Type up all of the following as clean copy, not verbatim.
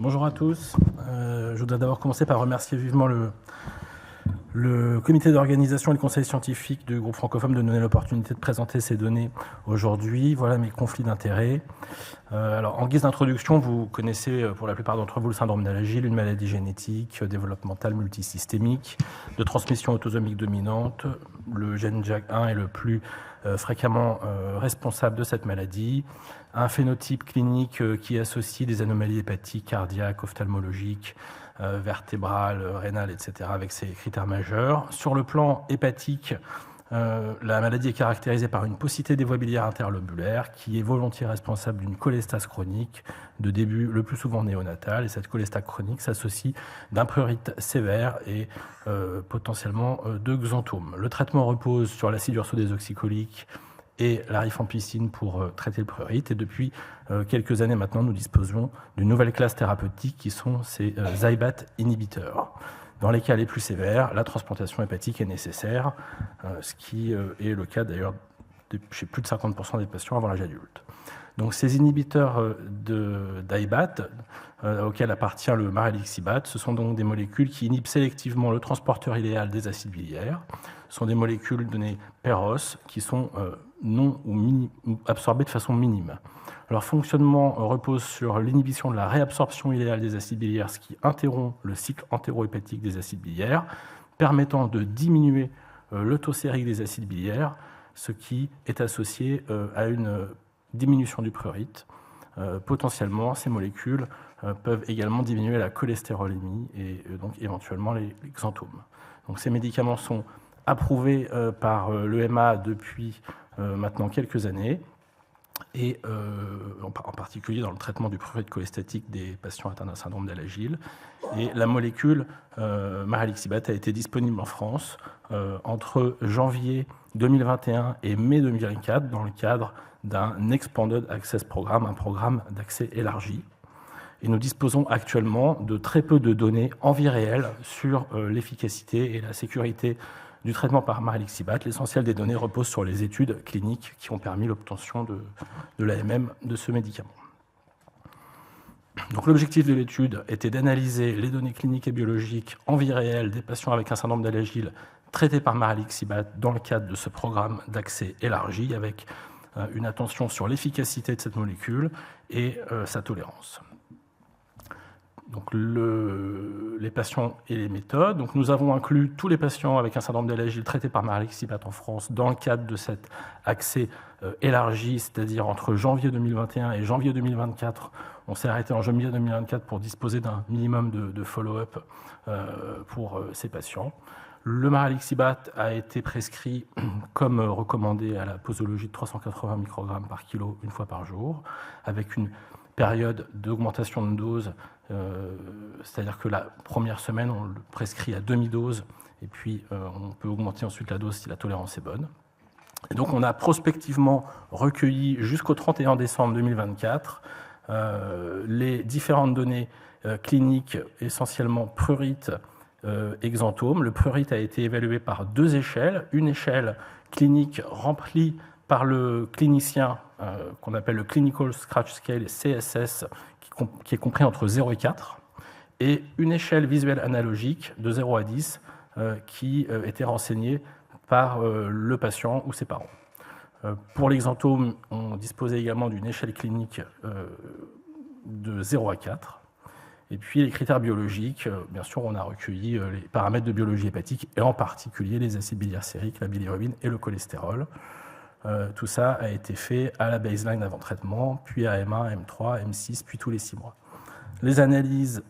Bonjour à tous. Je voudrais d'abord commencer par remercier vivement le comité d'organisation et le conseil scientifique du groupe francophone de nous donner l'opportunité de présenter ces données aujourd'hui. Voilà mes conflits d'intérêts. Alors, en guise d'introduction, vous connaissez pour la plupart d'entre vous le syndrome d'Alagille, une maladie génétique, développementale multisystémique, de transmission autosomique dominante. Le gène JAK1 est le plus fréquemment responsable de cette maladie. Un phénotype clinique qui associe des anomalies hépatiques, cardiaques, ophtalmologiques, vertébrales, rénales, etc., avec ces critères majeurs. Sur le plan hépatique, la maladie est caractérisée par une paucité des voies biliaires interlobulaires qui est volontiers responsable d'une cholestase chronique de début le plus souvent néonatale. Et cette cholestase chronique s'associe d'un prurite sévère et potentiellement de xanthome. Le traitement repose sur l'acide urso-désoxycholique et la rifampicine pour traiter le prurite. Et depuis quelques années maintenant, nous disposons d'une nouvelle classe thérapeutique qui sont ces ZyBAT inhibiteurs. Dans les cas les plus sévères, la transplantation hépatique est nécessaire, ce qui est le cas d'ailleurs chez plus de 50% des patients avant l'âge adulte. Donc ces inhibiteurs d'IBAT, auxquels appartient le maralixibat, ce sont donc des molécules qui inhibent sélectivement le transporteur idéal des acides biliaires. Ce sont des molécules données PEROS qui sont non ou absorbées de façon minime. Leur fonctionnement repose sur l'inhibition de la réabsorption idéale des acides biliaires, ce qui interrompt le cycle entérohépatique des acides biliaires, permettant de diminuer le taux sérique des acides biliaires, ce qui est associé à une diminution du prurite. Potentiellement, ces molécules peuvent également diminuer la cholestérolémie et donc éventuellement les xanthomes. Donc, ces médicaments sont approuvés par l'EMA depuis maintenant quelques années, et en particulier dans le traitement du prurite cholestatique des patients atteints d'un syndrome d'Alagille. Et la molécule maralixibat a été disponible en France entre janvier 2021 et mai 2024 dans le cadre d'un Expanded Access Programme, un programme d'accès élargi. Et nous disposons actuellement de très peu de données en vie réelle sur l'efficacité et la sécurité du traitement par maralixibat. L'essentiel des données repose sur les études cliniques qui ont permis l'obtention de l'AMM de ce médicament. Donc, l'objectif de l'étude était d'analyser les données cliniques et biologiques en vie réelle des patients avec un syndrome d'Alagille traités par maralixibat dans le cadre de ce programme d'accès élargi avec une attention sur l'efficacité de cette molécule et sa tolérance. Donc les patients et les méthodes. Donc nous avons inclus tous les patients avec un syndrome d'Alagille traités par maralixibat en France dans le cadre de cet accès élargi, c'est-à-dire entre janvier 2021 et janvier 2024. On s'est arrêté en janvier 2024 pour disposer d'un minimum de follow-up pour ces patients. Le maralixibat a été prescrit comme recommandé à la posologie de 380 microgrammes par kilo une fois par jour, avec une période d'augmentation de dose, c'est-à-dire que la première semaine, on le prescrit à demi-dose, et puis on peut augmenter ensuite la dose si la tolérance est bonne. Et donc on a prospectivement recueilli jusqu'au 31 décembre 2024 les différentes données cliniques, essentiellement prurite et xanthome. Le prurite a été évalué par deux échelles, une échelle clinique remplie par le clinicien qu'on appelle le Clinical Scratch Scale CSS, qui est compris entre 0 et 4, et une échelle visuelle analogique de 0 à 10 qui était renseignée par le patient ou ses parents. Pour les xanthomes, on disposait également d'une échelle clinique de 0 à 4. Et puis les critères biologiques, bien sûr, on a recueilli les paramètres de biologie hépatique, et en particulier les acides biliaires sériques, la bilirubine et le cholestérol. Tout ça a été fait à la baseline avant traitement, puis à M1, M3, M6, puis tous les 6 mois. Les analyses,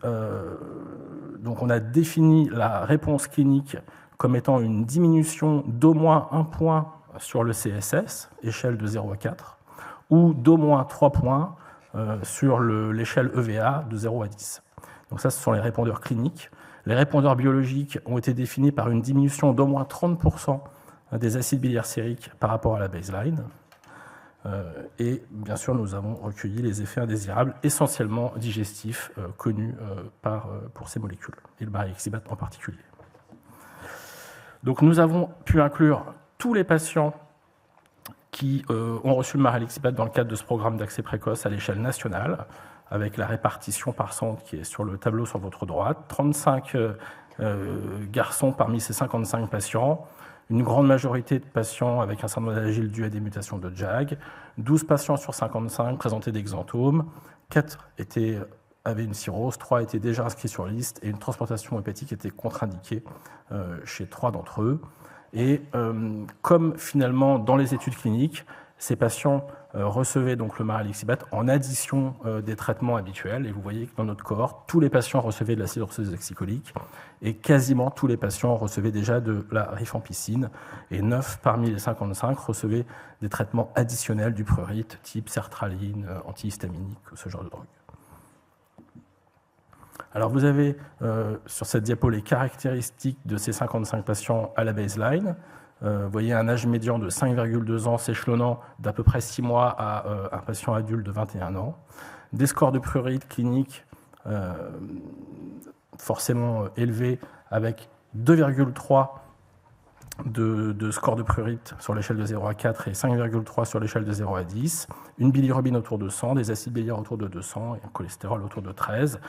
donc on a défini la réponse clinique comme étant une diminution d'au moins 1 point sur le CSS, échelle de 0 à 4, ou d'au moins 3 points sur l'échelle EVA de 0 à 10. Donc ça, ce sont les répondeurs cliniques. Les répondeurs biologiques ont été définis par une diminution d'au moins 30% des acides biliaires sériques par rapport à la baseline. Et bien sûr, nous avons recueilli les effets indésirables, essentiellement digestifs, connus pour ces molécules, et le maralixibat en particulier. Donc nous avons pu inclure tous les patients qui ont reçu le maraliximab dans le cadre de ce programme d'accès précoce à l'échelle nationale, avec la répartition par centre qui est sur le tableau sur votre droite. 35 garçons parmi ces 55 patients, une grande majorité de patients avec un syndrome d'Alagille dû à des mutations de JAG, 12 patients sur 55 présentaient des xanthomes, 4 avaient une cirrhose, 3 étaient déjà inscrits sur liste et une transplantation hépatique était contre-indiquée chez 3 d'entre eux. Et comme finalement dans les études cliniques, ces patients recevaient donc le maraliximab en addition des traitements habituels. Et vous voyez que dans notre cohorte, tous les patients recevaient de l'acide ursodeoxycholique et quasiment tous les patients recevaient déjà de la rifampicine. Et 9 parmi les 55 recevaient des traitements additionnels du prurite, type sertraline, antihistaminique, ce genre de drogue. Alors vous avez sur cette diapo les caractéristiques de ces 55 patients à la baseline. Vous voyez un âge médian de 5,2 ans s'échelonnant d'à peu près 6 mois à un patient adulte de 21 ans. Des scores de prurite cliniques forcément élevés avec 2,3 de score de prurite sur l'échelle de 0 à 4 et 5,3 sur l'échelle de 0 à 10. Une bilirubine autour de 100, des acides biliaires autour de 200 et un cholestérol autour de 13.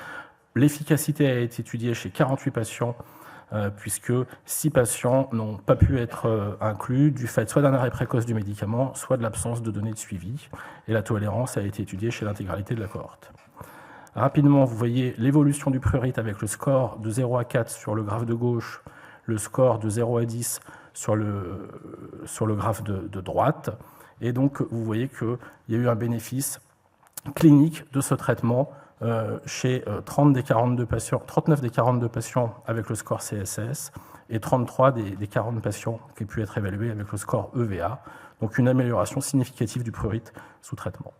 L'efficacité a été étudiée chez 48 patients, puisque 6 patients n'ont pas pu être inclus du fait soit d'un arrêt précoce du médicament, soit de l'absence de données de suivi. Et la tolérance a été étudiée chez l'intégralité de la cohorte. Rapidement, vous voyez l'évolution du prurite avec le score de 0 à 4 sur le graphe de gauche, le score de 0 à 10 sur le graphe de droite. Et donc, vous voyez qu'il y a eu un bénéfice clinique de ce traitement chez 39 des 42 patients avec le score CSS et 33 des 40 patients qui ont pu être évalués avec le score EVA, donc une amélioration significative du prurite sous traitement.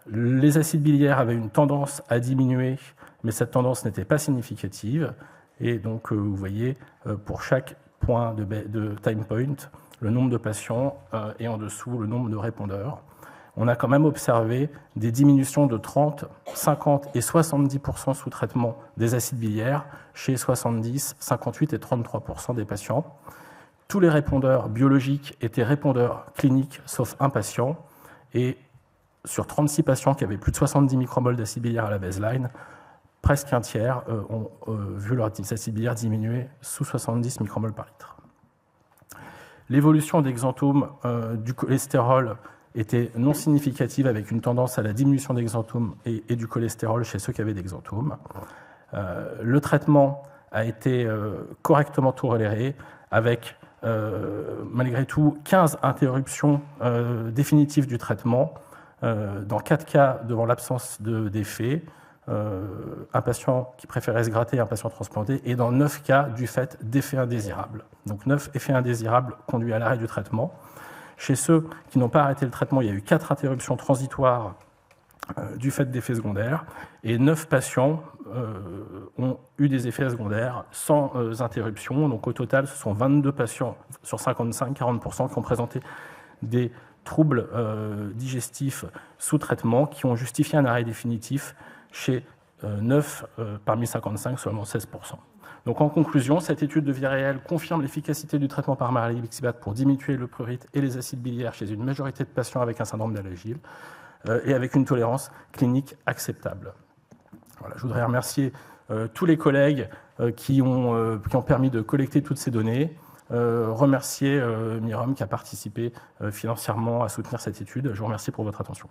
Les acides biliaires avaient une tendance à diminuer, mais cette tendance n'était pas significative, et donc vous voyez pour chaque point de time point, le nombre de patients et en dessous le nombre de répondeurs. On a quand même observé des diminutions de 30, 50 et 70% sous traitement des acides biliaires chez 70, 58 et 33% des patients. Tous les répondeurs biologiques étaient répondeurs cliniques, sauf un patient. Et sur 36 patients qui avaient plus de 70 micromoles d'acide biliaire à la baseline, presque un tiers ont vu leur acide biliaire diminuer sous 70 micromoles par litre. L'évolution des xanthomes, du cholestérol, était non significative avec une tendance à la diminution des xanthomes et du cholestérol chez ceux qui avaient des xanthomes. Le traitement a été correctement toléré avec, malgré tout, 15 interruptions définitives du traitement, dans 4 cas devant l'absence d'effet, un patient qui préférait se gratter, un patient transplanté, et dans 9 cas du fait d'effets indésirables. Donc 9 effets indésirables conduits à l'arrêt du traitement. Chez ceux qui n'ont pas arrêté le traitement, il y a eu 4 interruptions transitoires du fait d'effets secondaires, et 9 patients ont eu des effets secondaires sans interruption. Donc au total, ce sont 22 patients sur 55, 40%, qui ont présenté des troubles digestifs sous traitement, qui ont justifié un arrêt définitif chez 9 parmi 55, seulement 16%. Donc en conclusion, cette étude de vie réelle confirme l'efficacité du traitement par maraliximab pour diminuer le prurite et les acides biliaires chez une majorité de patients avec un syndrome d'Alagille et avec une tolérance clinique acceptable. Voilà, je voudrais remercier tous les collègues qui ont permis de collecter toutes ces données, remercier Myriam qui a participé financièrement à soutenir cette étude. Je vous remercie pour votre attention.